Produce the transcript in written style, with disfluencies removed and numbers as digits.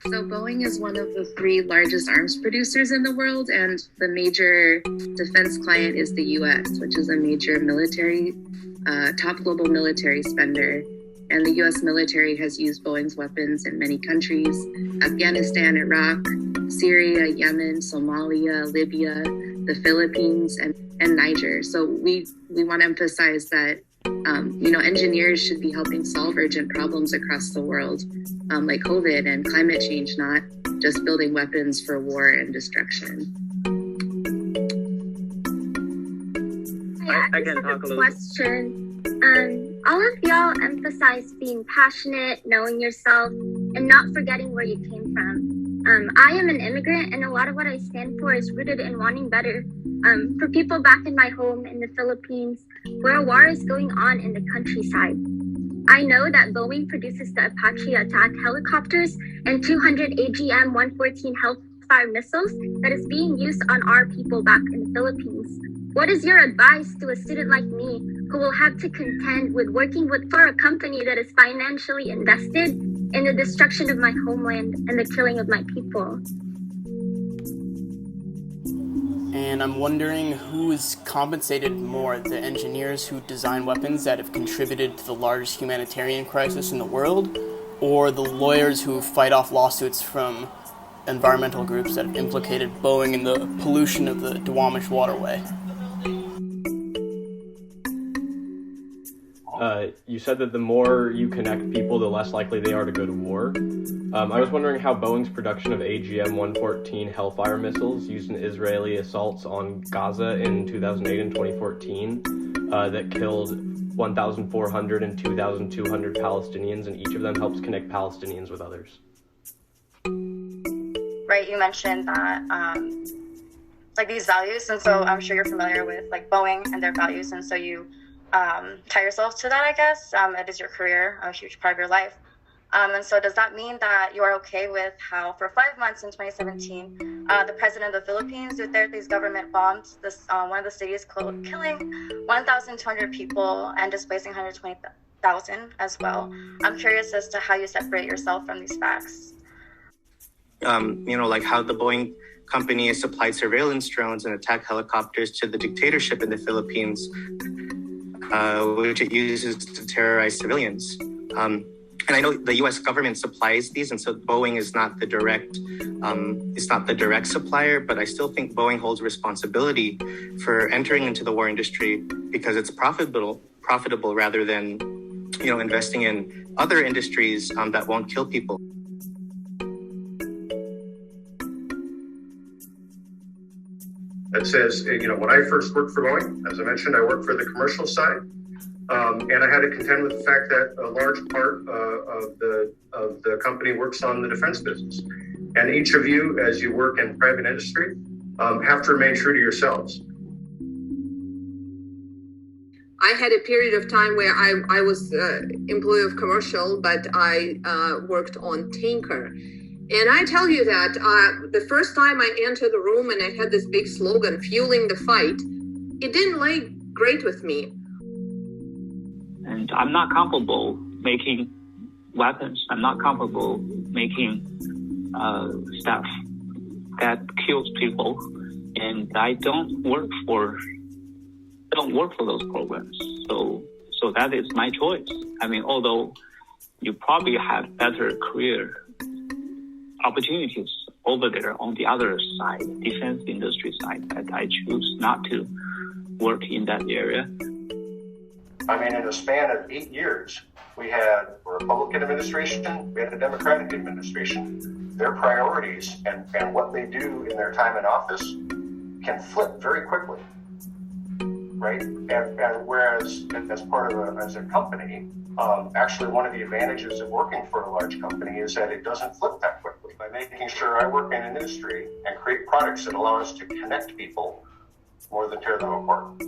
So Boeing is one of the three largest arms producers in the world, and the major defense client is the U.S., which is a major military, top global military spender. And the U.S. military has used Boeing's weapons in many countries: Afghanistan, Iraq, Syria, Yemen, Somalia, Libya, the Philippines, and Niger. So we want to emphasize that engineers should be helping solve urgent problems across the world, like COVID and climate change, not just building weapons for war and destruction. I can talk a little question. All of y'all emphasize being passionate, knowing yourself, and not forgetting where you came from. I am an immigrant, and a lot of what I stand for is rooted in wanting better for people back in my home in the Philippines, where a war is going on in the countryside. I know that Boeing produces the Apache attack helicopters and 200 AGM-114 Hellfire missiles that is being used on our people back in the Philippines. What is your advice to a student like me who will have to contend with working for a company that is financially invested in the destruction of my homeland and the killing of my people? And I'm wondering who is compensated more, the engineers who design weapons that have contributed to the largest humanitarian crisis in the world, or the lawyers who fight off lawsuits from environmental groups that have implicated Boeing in the pollution of the Duwamish waterway. You said that the more you connect people, the less likely they are to go to war. I was wondering how Boeing's production of AGM-114 Hellfire missiles used in Israeli assaults on Gaza in 2008 and 2014 that killed 1,400 and 2,200 Palestinians, and each of them helps connect Palestinians with others. Right, you mentioned that like these values, and so I'm sure you're familiar with like Boeing and their values, and so you tie yourself to that, I guess. It is your career, a huge part of your life. And so does that mean that you are okay with how for 5 months in 2017, the president of the Philippines, Duterte's government bombed this one of the cities, killing 1,200 people and displacing 120,000 as well? I'm curious as to how you separate yourself from these facts. Like how the Boeing company has supplied surveillance drones and attack helicopters to the dictatorship in the Philippines, which it uses to terrorize civilians. And I know the U.S. government supplies these, and so Boeing is not the direct, supplier. But I still think Boeing holds responsibility for entering into the war industry because it's profitable rather than, investing in other industries that won't kill people. That says, when I first worked for Boeing, as I mentioned, I worked for the commercial side. And I had to contend with the fact that a large part of the company works on the defense business. And each of you, as you work in private industry, have to remain true to yourselves. I had a period of time where I was employee of commercial, but I worked on tanker. And I tell you that the first time I entered the room and I had this big slogan, fueling the fight, it didn't lay great with me. And I'm not comfortable making weapons. I'm not comfortable making stuff that kills people. And I don't work for those programs. So that is my choice. I mean, although you probably have better career opportunities over there on the other side, defense industry side, but I choose not to work in that area. I mean, in a span of 8 years, we had a Republican administration, we had a Democratic administration. Their priorities and what they do in their time in office can flip very quickly, right? And whereas as part of as a company, actually one of the advantages of working for a large company is that it doesn't flip that quickly. By making sure I work in an industry and create products that allow us to connect people more than tear them apart.